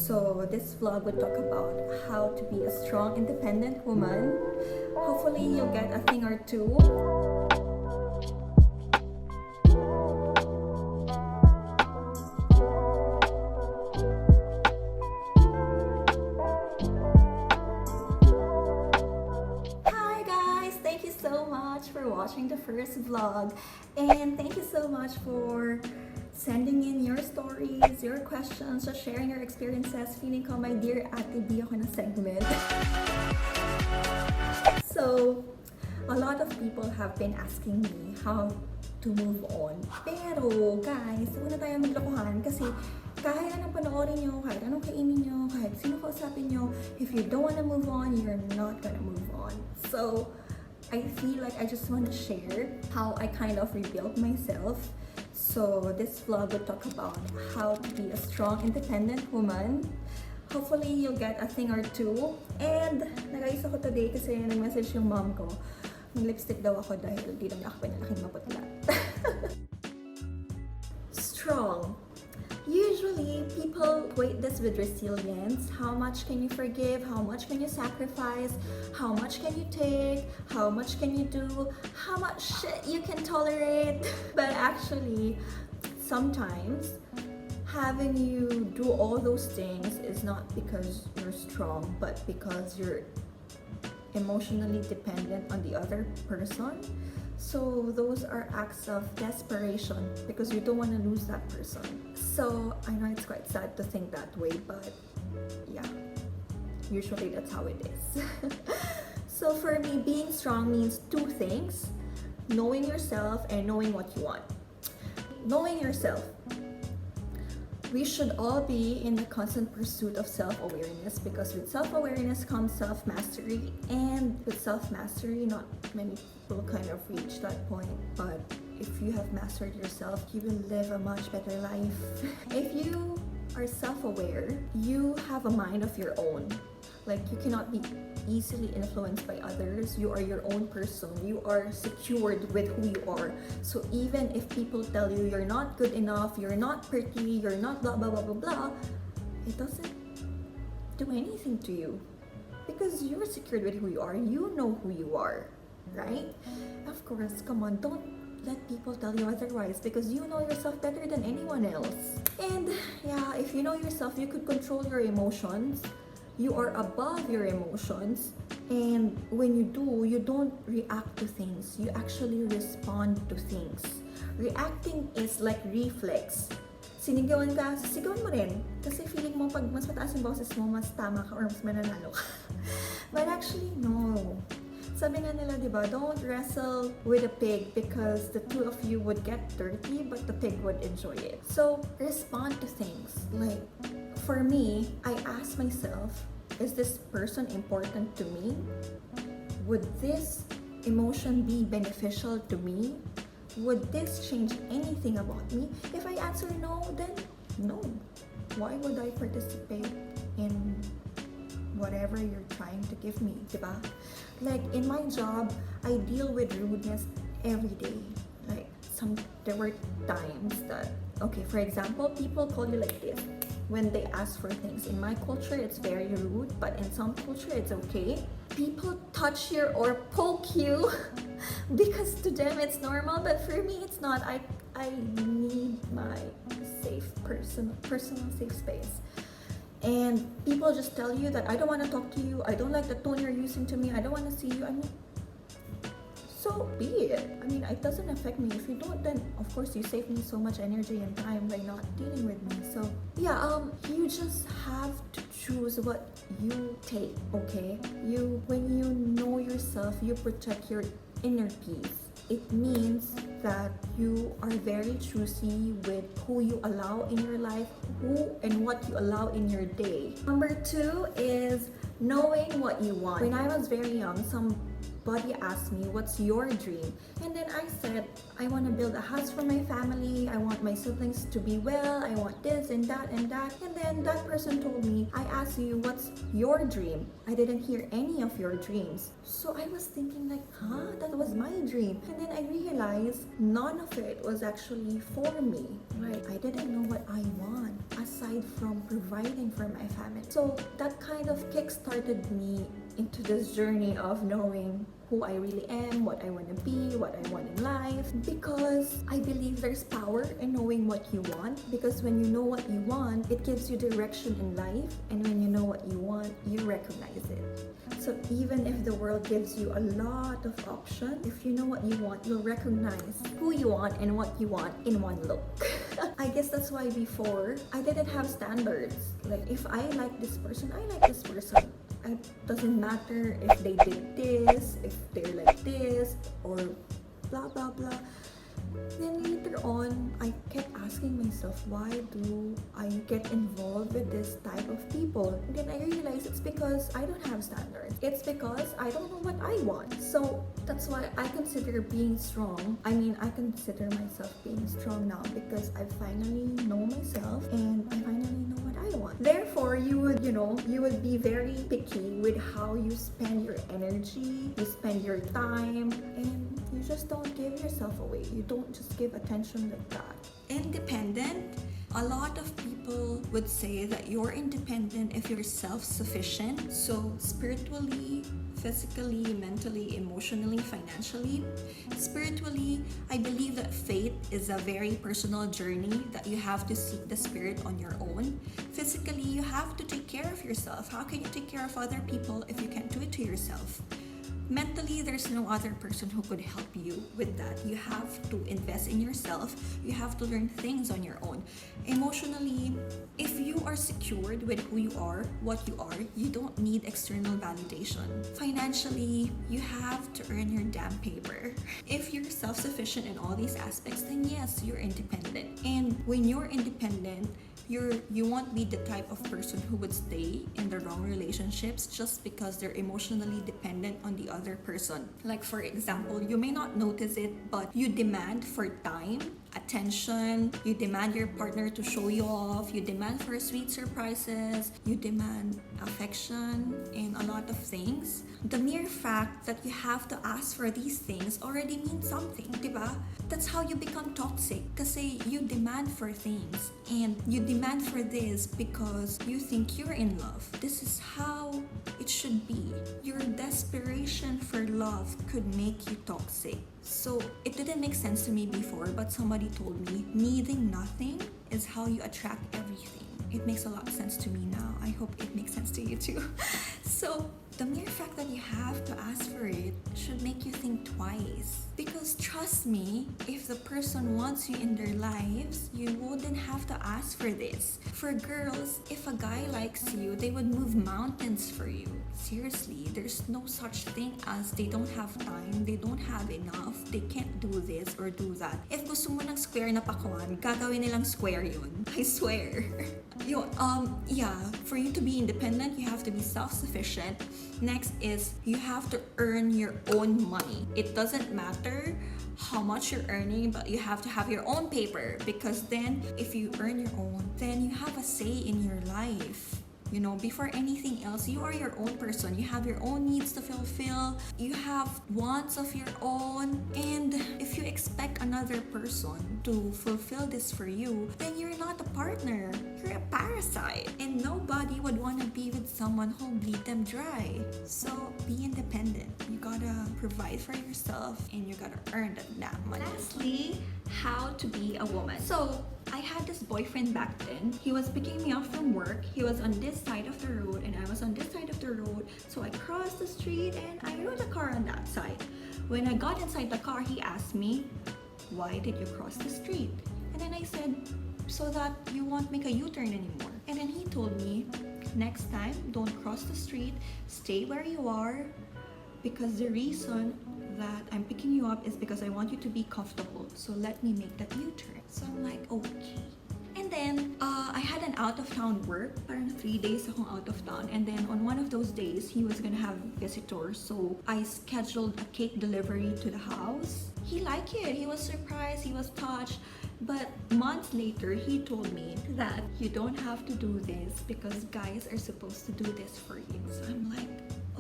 So this vlog would talk about how to be a strong, independent woman. Hopefully you'll get a thing or two. Hi guys! Thank you so much for watching the first vlog. And thank you so much for sending in your stories, your questions, just sharing your experiences. Feeling ko, my dear ate, di ako na segment. So, a lot of people have been asking me how to move on. Pero, guys, huwag na tayo maglokohan kasi kahit anong panoorin nyo, kahit anong kainin nyo, kahit sino kausapin nyo, if you don't wanna move on, you're not gonna move on. So, I feel like I just want to share how I kind of rebuilt myself. So this vlog would talk about how to be a strong, independent woman. Hopefully you'll get a thing or two. And nag-ayos ako today kasi nag-message yung mom ko. Mag-lipstick daw ako dahil di naman ako pinalaking maputla. Strong. Usually, people equate this with resilience. How much can you forgive? How much can you sacrifice? How much can you take? How much can you do? How much shit you can tolerate? But actually, sometimes having you do all those things is not because you're strong, but because you're emotionally dependent on the other person. So those are acts of desperation because you don't want to lose that person. So I know it's quite sad to think that way, but yeah, usually that's how it is. So for me, being strong means two things: knowing yourself and knowing what you want. Knowing yourself. We should all be in the constant pursuit of self-awareness because with self-awareness comes self-mastery, and with self-mastery, not many people kind of reach that point, but if you have mastered yourself, you will live a much better life. If you are self-aware, you have a mind of your own. Like, you cannot be easily influenced by others. You are your own person. You are secured with who you are. So even if people tell you you're not good enough, you're not pretty, you're not blah blah blah blah blah, it doesn't do anything to you because you're secured with who you are. You know who you are, right? Of course, come on, don't let people tell you otherwise because you know yourself better than anyone else. And yeah, if you know yourself, you could control your emotions. You are above your emotions, and when you do, you don't react to things. You actually respond to things. Reacting is like reflex. Sinigawan ka, sisigawan mo rin. Kasi feeling mo pag mas mataas yung boses mo, mas tama ka or mas mananalo ka. But actually, no. Sabi nga nila, di ba, don't wrestle with a pig because the two of you would get dirty, but the pig would enjoy it. So, respond to things. Like, for me, I ask myself, is this person important to me? Would this emotion be beneficial to me? Would this change anything about me? If I answer no, then no. Why would I participate in whatever you're trying to give me, diba? Like in my job, I deal with rudeness every day. Like there were times that, okay, for example, people call you like this when they ask for things. In my culture, it's very rude, but in some culture, it's okay. People touch you or poke you because to them it's normal, but for me, it's not. I need my personal safe space. And people just tell you that I don't want to talk to you, I don't like the tone you're using to me, I don't want to see you. I mean, so be it. I mean, it doesn't affect me. If you don't, then of course you save me so much energy and time by not dealing with me. So yeah, you just have to choose what you take, okay? When you know yourself, you protect your inner peace. It means that you are very choosy with who you allow in your life, who and what you allow in your day. Number 2 is knowing what you want. When I was very young, somebody asked me, what's your dream? And then I said, I want to build a house for my family, I want my siblings to be well, I want this and that and that. And then that person told me, I asked you, what's your dream? I didn't hear any of your dreams. So I was thinking like, huh? That was my dream. And then I realized none of it was actually for me. Right? I didn't know what I want. aside from providing for my family. So that kind of kick-started me into this journey of knowing who I really am, what I want to be, what I want in life, because I believe there's power in knowing what you want, because when you know what you want, it gives you direction in life, and when you know what you want, you recognize it. So even if the world gives you a lot of options, if you know what you want, you'll recognize who you want and what you want in one look. I guess that's why before, I didn't have standards. Like, if I like this person, I like this person. It doesn't matter if they did this, if they're like this, or blah blah blah. Then later on, I kept asking myself, why do I get involved with this type of people? And then I realized it's because I don't have standards. It's because I don't know what I want. So that's why I consider being strong. I mean, I consider myself being strong now because I finally know myself and I finally know what I want. Therefore, you would be very picky with how you spend your energy, you spend your time, and you just don't give yourself away. You don't just give attention like that. Independent. A lot of people would say that you're independent if you're self-sufficient. So spiritually, physically, mentally, emotionally, financially. Spiritually, I believe that faith is a very personal journey that you have to seek the spirit on your own. Physically, you have to take care of yourself. How can you take care of other people if you can't do it to yourself? Mentally, there's no other person who could help you with that. You have to invest in yourself. You have to learn things on your own. Emotionally, if you are secured with who you are, what you are, you don't need external validation. Financially, you have to earn your damn paper. If you're self-sufficient in all these aspects, then yes, you're independent. And when you're independent, you won't be the type of person who would stay in the wrong relationships just because they're emotionally dependent on the other person. Like, for example, you may not notice it, but you demand for time, attention, you demand your partner to show you off, you demand for sweet surprises, you demand affection and a lot of things. The mere fact that you have to ask for these things already means something, diba? That's how you become toxic, kasi you demand for things, and you demand for this because you think you're in love. This is how it should be. Your desperation for love could make you toxic. So it didn't make sense to me before, but somebody told me needing nothing is how you attract everything. It makes a lot of sense to me now. I hope it makes sense to you too. So the mere fact that you have to ask for it should make you think twice. Because trust me, if the person wants you in their lives, you wouldn't have to ask for this. For girls, if a guy likes you, they would move mountains for you. Seriously, there's no such thing as they don't have time, they don't have enough, they can't do this or do that. If gusto mo ng square na pakuan, gagawin nilang square yun. I swear. For you to be independent, you have to be self-sufficient. Next is you have to earn your own money. It doesn't matter how much you're earning, but you have to have your own paper, because then if you earn your own, then you have a say in your life. Before anything else, you are your own person. You have your own needs to fulfill. You have wants of your own. And if you expect another person to fulfill this for you, then you're not a partner. You're a parasite. And nobody would want to be with someone who'll bleed them dry. So be independent. You gotta provide for yourself and you gotta earn that money. Lastly, how to be a woman. So I had this boyfriend back then. He was picking me up from work. He was on this side of the road and I was on this side of the road. So I crossed the street and I rode a car on that side. When I got inside the car, he asked me, "Why did you cross the street?" And then I said, "So that you won't make a U-turn anymore." And then he told me, "Next time, don't cross the street. Stay where you are, because the reason that I'm picking you up is because I want you to be comfortable. So let me make that U-turn." So I'm like, okay. And then I had an out-of-town work. Parang 3 days akong out of town. And then on one of those days, he was gonna have visitors. So I scheduled a cake delivery to the house. He liked it. He was surprised. He was touched. But months later, he told me that you don't have to do this because guys are supposed to do this for you. So I'm like,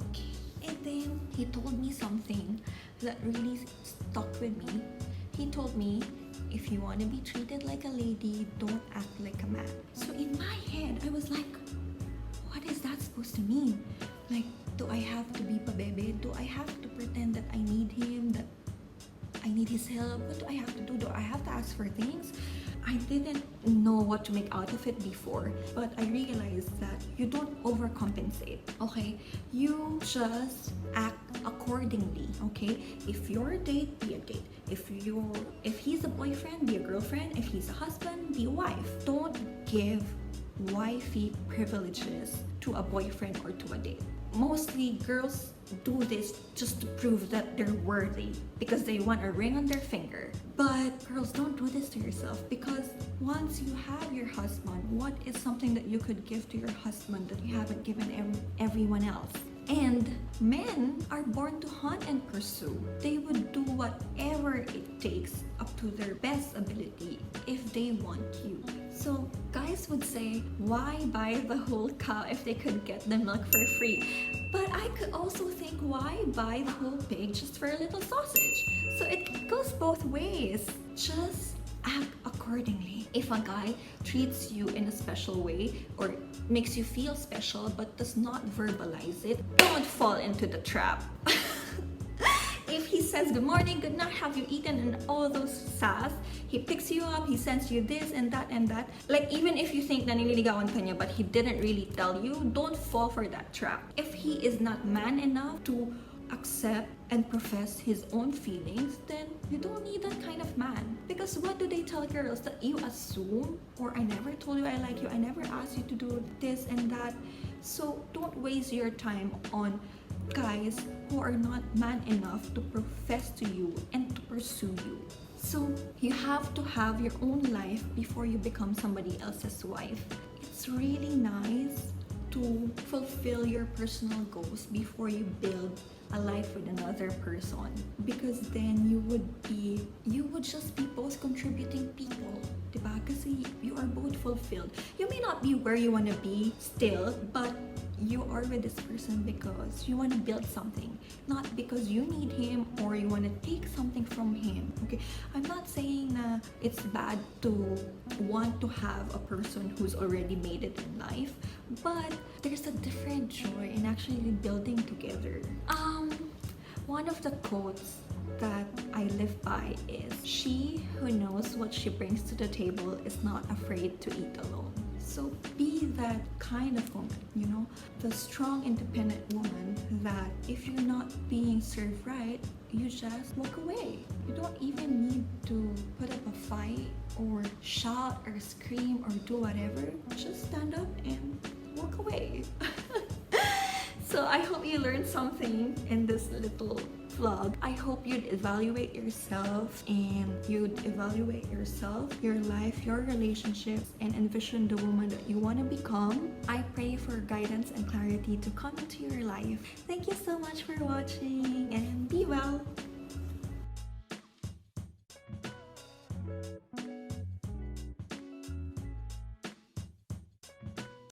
okay. And then he told me something that really stuck with me. He told me, if you want to be treated like a lady, don't act like a man. So in my head, I was like, what is that supposed to mean? Like, do I have to be pabebe? Do I have to pretend that I need him, that I need his help? What do I have to do? Do I have to ask for things? I didn't know what to make out of it before, but I realized that you don't overcompensate, okay? You just act accordingly, okay? If you're a date, be a date. If he's a boyfriend, be a girlfriend. If he's a husband, be a wife. Don't give wifey privileges to a boyfriend or to a date. Mostly girls do this just to prove that they're worthy because they want a ring on their finger. But girls, don't do this to yourself, because once you have your husband, what is something that you could give to your husband that you haven't given everyone else? And men are born to hunt and pursue. They would do whatever it takes up to their best ability if they want you. So guys would say, why buy the whole cow if they could get the milk for free? But I could also think, why buy the whole pig just for a little sausage? So it goes both ways. Just act accordingly. If a guy treats you in a special way or makes you feel special but does not verbalize it, don't fall into the trap. If he says good morning, good night, have you eaten, and all those sass, he picks you up, he sends you this and that and that. Like, even if you think na nililigawan ka niya but he didn't really tell you, don't fall for that trap. If he is not man enough to accept and profess his own feelings, then you don't need that kind of man. Because what do they tell girls? That you assume, or I never told you I like you, I never asked you to do this and that. So don't waste your time on guys who are not man enough to profess to you and to pursue you. So you have to have your own life before you become somebody else's wife. It's really nice to fulfill your personal goals before you build a life with another person, because then you would just be both contributing people, diba? Kasi you are both fulfilled. You may not be where you want to be still, but you are with this person because you want to build something, not because you need him or you want to take something from him. Okay, I'm not saying it's bad to want to have a person who's already made it in life, but there's a different joy in actually building together. One of the quotes that I live by is, she who knows what she brings to the table is not afraid to eat alone. So be that kind of woman, you know, the strong, independent woman that if you're not being served right, you just walk away. You don't even need to put up a fight or shout or scream or do whatever. Just stand up and walk away. So I hope you learned something in this little vlog. I hope you'd evaluate yourself and your life, your relationships, and envision the woman that you want to become. I pray for guidance and clarity to come into your life. Thank you so much for watching, and be well.